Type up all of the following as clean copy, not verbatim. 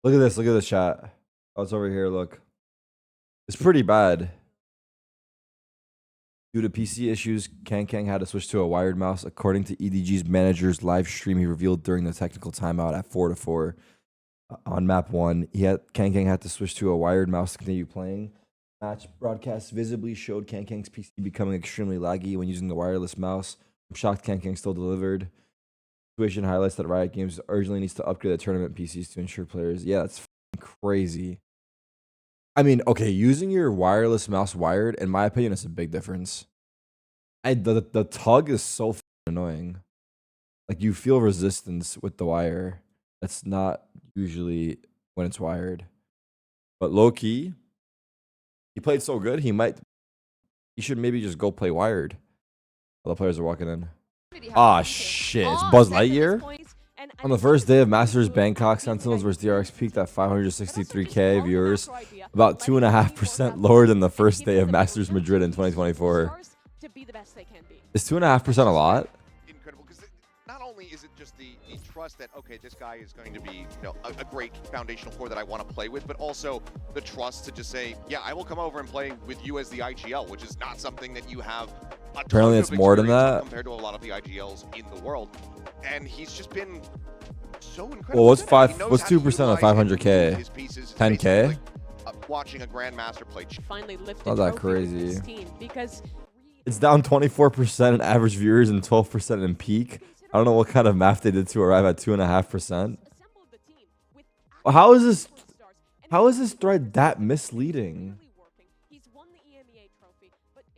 Look at this. Look at this chat. Oh, it's over here. Look. It's pretty bad. Due to PC issues, KangKang had to switch to a wired mouse. According to EDG's manager's live stream, he revealed during the technical timeout at 4-4 on map 1, KangKang had to switch to a wired mouse to continue playing. Match broadcast visibly showed KangKang's PC becoming extremely laggy when using the wireless mouse. I'm shocked KangKang still delivered. Situation highlights that Riot Games urgently needs to upgrade the tournament PCs to ensure players. Yeah, that's crazy. I mean, okay, using your wireless mouse wired, in my opinion, is a big difference. The tug is so annoying. Like, you feel resistance with the wire. That's not usually when it's wired. But low key, he played so good, he should maybe just go play wired. All the players are walking in. Ah, shit. It's Buzz Lightyear? On the first day of Masters Bangkok, Sentinels vs DRX peaked at 563k viewers, about 2.5% lower than the first day of Masters Madrid in 2024. Is 2.5% a lot? Incredible, because not only is it just the trust that, okay, this guy is going to be, a great foundational core that I want to play with, but also the trust to just say, yeah, I will come over and play with you as the IGL, which is not something that you have. Apparently it's more than that compared to a lot of the IGLs in the world, and he's just been so incredible. Well, what's 2% of 500k? 10k? Watching a grandmaster play. Finally lifted not that crazy. Because it's down 24% in average viewers and 12% in peak. I don't know what kind of math they did to arrive at 2.5%. Well, how is this thread that misleading?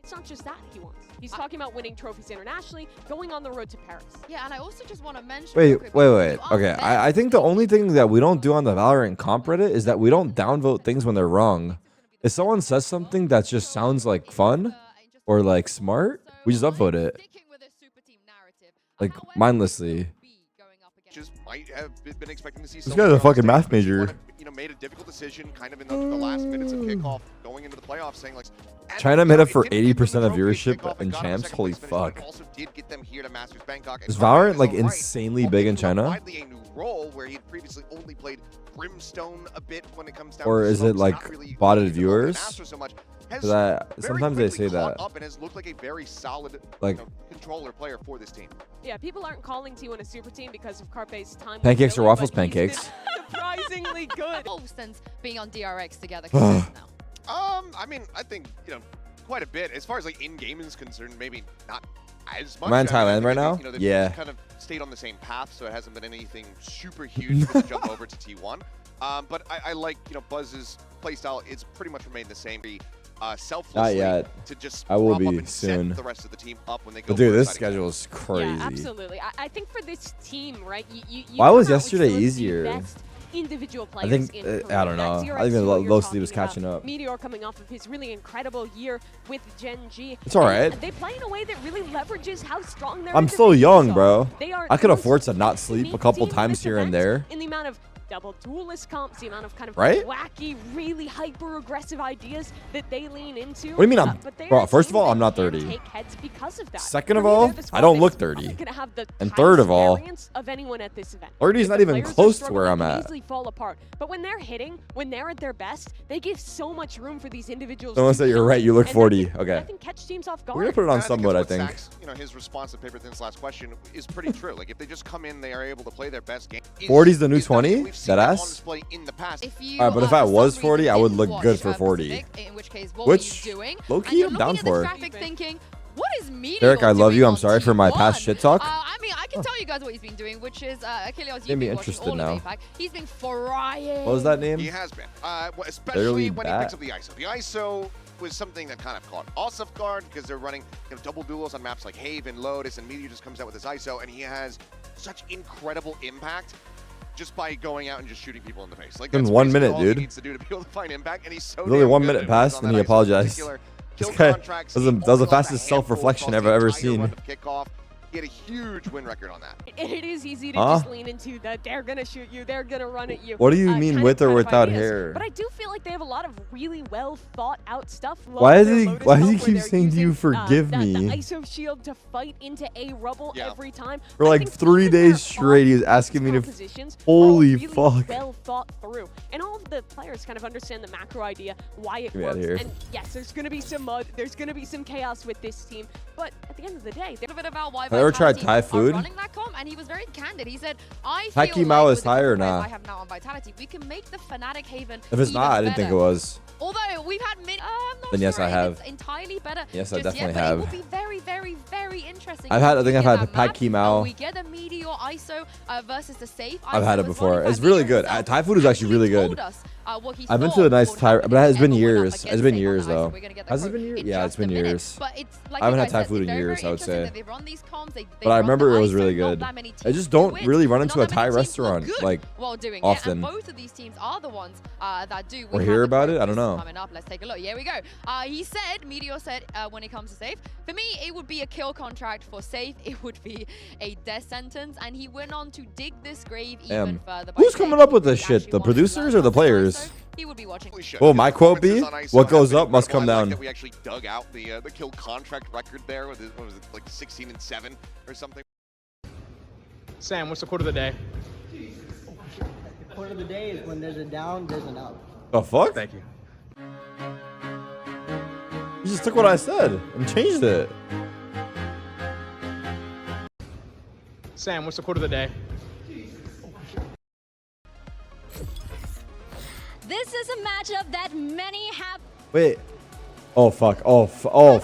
It's not just that he wants. He's talking about winning trophies internationally, going on the road to Paris. Yeah, and I also just want to mention... Wait. Okay, I think the only thing that we don't do on the Valorant comp Reddit is that we don't downvote things when they're wrong. If someone says something that just sounds like fun or like smart, we just upvote it. Like, mindlessly. Just might have been expecting to see this guy's a fucking math major. Made a difficult decision kind of in the last minutes of kickoff, going into the playoffs, saying like China made up for 80% of viewership in champs. Holy fuck. Is Valorant like insanely big in China? Widely a new role where he'd previously only played Brimstone a bit when it comes down or to is it like botted viewers? Sometimes they say that. Up and has looked like a very solid controller player for this team. Yeah, people aren't calling T1 a super team because of Carpe's time. Pancakes or waffles? Pancakes. Surprisingly good. Since being on DRX together. I mean, I think quite a bit as far as like in-game is concerned. Maybe not as much. Am I in Thailand right now? Yeah. Kind of stayed on the same path, so it hasn't been anything super huge for the jump over to T1. But I like Buzz's playstyle. It's pretty much remained the same. Selflessly not yet. To just I will up be and soon. Set the rest of the team up when they go. But dude, this schedule is crazy. Yeah, absolutely. I think for this team, right? Why was yesterday easier? Individual I players think in I don't know. I think the low sleep was catching up. Meteor coming off of his really incredible year with Gen G. It's all right. They play in a way that really leverages how strong their. I'm still young, bro. They are I could afford to not sleep a couple times here and there. In the amount of double duelist comps, the amount of kind of right? wacky, really hyper-aggressive ideas that they lean into. What do you mean bro, first of all, I'm not 30. Take heads because of that. Second of all, I don't look 30. And third of all, 30 is not even close to where I'm at. Fall apart. But when they're hitting, when they're at their best, they give so much room for these individuals. Someone said you're right, you look 40. Okay. I think catch teams off guard. We're gonna put it on some mode, I think. His response to Paper Thin's last question is pretty true. Like if they just come in, they are able to play their best game. 40's the new 20? That ass? Alright, but if I was 40, I would look good for 40. Which, low-key, I'm down for. What is Meteor Derek, I love you. I'm sorry for my past shit talk. I mean, I can tell you guys what he's been doing, which is Achilles. Made me interested now. He's been frying. What was that name? He has been, especially when he picks up the ISO. The ISO was something that kind of caught us off guard because they're running double duels on maps like Haven, Lotus, and Meteor just comes out with his ISO, and he has such incredible impact just by going out and just shooting people in the face. Like in 1 minute, all dude. He needs to do to be able to find impact, and he's so only 1 minute passed, and he apologized. This guy does the fastest self-reflection I've ever seen. He had a huge win record on that. It is easy to just lean into that they're going to shoot you, they're going to run at you. What do you mean with or without ideas. hair? But I do feel like they have a lot of really well thought out stuff. Why does he keep saying to you, forgive me? The ISO shield to fight into A rubble every time. For like 3 days straight, he was asking me to. Holy really fuck. Well thought through. And all of the players kind of understand the macro idea, why it Get me out of works. here. And yes, there's going to be some mud, there's going to be some chaos with this team. But at the end of the day, A bit about why Have you ever tried Vitality Thai are food? running that comp, and he was very candid. He said, I Thai feel Mao like is with the high or players not? I have now on Vitality, we can make the Fnatic Haven If it's even not, I didn't think it better. was. Although we've had I'm not Then yes, sure I if have. it's entirely better. Yes, I just definitely yet, have. But it will be very, very, very interesting. I think We I've get had that Pad map, Ki Mao. We get a Meteor ISO versus the safe ISO I've had it as well. before. In It's fact, really Meteor good. himself Thai food is actually really told good. us, what he I've been thought to a nice would Thai, happen but it has if been they ever went up years. It's against been safe on years the ISO. though. We're gonna get that Has it quote been years? in Yeah, it's just a been minute. years. But it's like I haven't you had guys Thai said, food in it's very, years, very I would interesting say. that they run these comms, they But I run the remember it was ISO, really not good. that many I teams just do don't it. really run Not into a that Thai many teams restaurant look good like while doing often. it. And both of these teams are the ones that do. Or We hear have the about it? I quote don't know. coming up. Let's take a look. Here we go. He said, Meteor said, when it comes to safe, for me, it would be a kill contract. For safe, it would be a death sentence. And he went on to dig this grave even further. by Who's saying coming up with he this shit? actually The wants to producers learn or the from the players? ISO. He would be watching. Will my quote be, what goes up must come down? That we actually dug out the kill contract record there with what was it, like 16-7 or something. Sam, what's the quote of the day? The quote of the day is when there's a down, there's an up. The fuck? Thank you. You just took what I said and changed it. Sam, what's the quote of the day? This is a matchup that many have. Wait. Oh fuck. Oh fuck.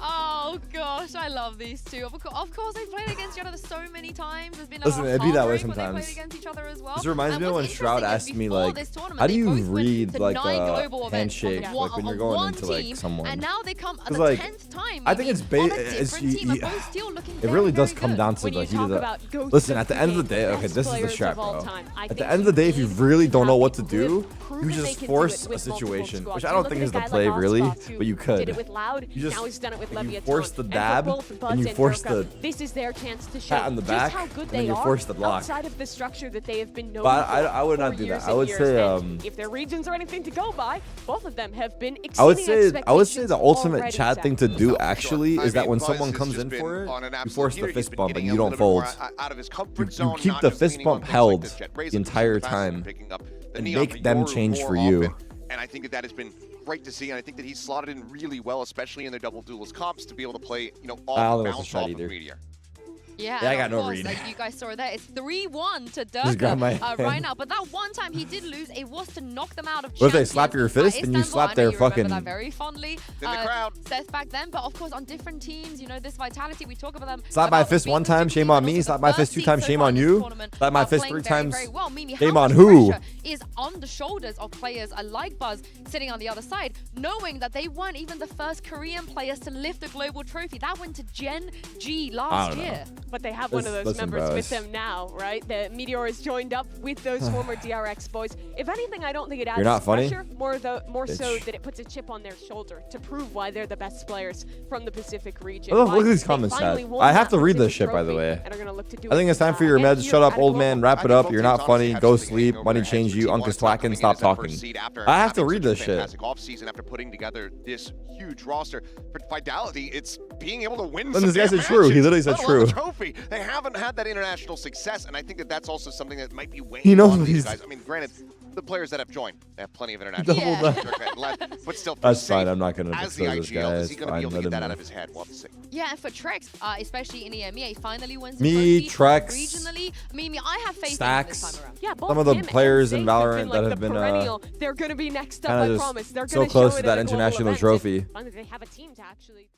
Oh gosh, I love these two. Of course, they've played against each other so many times. There's been Listen, a it'd be that way heartbreak where sometimes. They played against each other as well. This reminds me of what's when Shroud interesting is asked me, before like, this tournament, how do they you both went read, to like, 9 a global events handshake, on like, when you're going one into, like, team, someone? And now they come the 'Cause, like, 10th time. I think it's on a it's different team, you, and both still looking it very, really does very come good. down to When the you heat talk of the. about ghosts Listen, of at the end of the day, game, okay, best this is the players trap, of all bro. time, I At think the end of the day, if you really don't know what to do, you proven they just can do force it a with multiple situation, squads. which You I don't look think at is a the guy play like really, Oscar, who but you Did could. it with Loud, You just now he's done it with you Leviathan. force the And for dab, both Buzz and you force Durka, the this is their chance to show pat on the back, just how good and then they you are force the block. outside of the structure that they have been known But for I would not for do years that. I and would years. say, And if their regions are anything to go by, both of them have been I would exceeding say the ultimate already Chad set. thing to do Sure. actually I is that mean, when Buzz someone has comes just in been for on an it, you absolute force heater. the He's fist been bump and getting you a don't little bit more fold. out of his You comfort zone, keep not the just fist leaning on bump things like held the Jet Rays the and entire Super Fast and time picking up the and Neon make them more change more for you. often. And I think that has been great to see, and I think that he's slotted in really well, especially in their double duelist comps, to be able to play, I don't off think it's a bounce shot off either. of Meteor. Yeah, Yeah, I and got of no course, read. like you guys saw there, it's 3-1 to Just grab my Durka right hand. now. But that one time he did lose, it was to knock them out of What if they champions. slap your fist and you Istanbul, slap I know their you remember fucking- that very fondly. In the crowd. Seth back then, but of course on different teams, this vitality, we talk about them. Slap my about fist being one the time, two shame teams, on but me. also Slap the my first fist 2 seed times, so shame far on in this you. tournament, Slap my fist playing 3 very, times, very well. Meaning shame how on much who? pressure is on the shoulders of players like Buzz sitting on the other side, knowing that they weren't even the first Korean players to lift a global trophy. That went to Gen G last year. But they have one of those Listen, members bros. with them now, right? The Meteor is joined up with those former DRX boys. If anything, I don't think it adds You're not funny? pressure, more so Bitch. that it puts a chip on their shoulder to prove why they're the best players from the Pacific region. Look why at these they comments, finally Chad. won I have that to read this Pacific shit, by the trophy way. and are gonna look to do I think it, it's time for your again meds. here Shut up, at old Global. man. Wrap I it think up. both You're teams not honestly funny. have Go something hanging sleep. over Money their heads, change which you. is Uncle one, it's not Slacken. coming Stop in as that first talking. seed after I have to having read such a this shit. fantastic offseason after putting together this huge roster. For Vitality, it's being able to win Then some this guy damn said true. He matches, literally said let alone a true. trophy. They haven't had that international success, and I think that that's also something that might be weighing He knows on what these he's- guys. I mean, granted, the players that have joined, they have plenty of international Double success, but still, for That's fine. Safe, I'm not gonna as the expose this IGL, guy. is It's he going to be fine. able to Let get him that know. out of his head? We'll have to see. Yeah, and for Trex, especially in EMEA, he finally wins the Me, trophy. Trex, Regionally, I mean, I have faith in him Stacks. this time around. Yeah, both Some of the him and players in Safe have Valorant been, that like, have the been, perennial. They're going to be next up, kinda I just promise. They're so going to close show to it that at a global international event. trophy. As long as they have a team to actually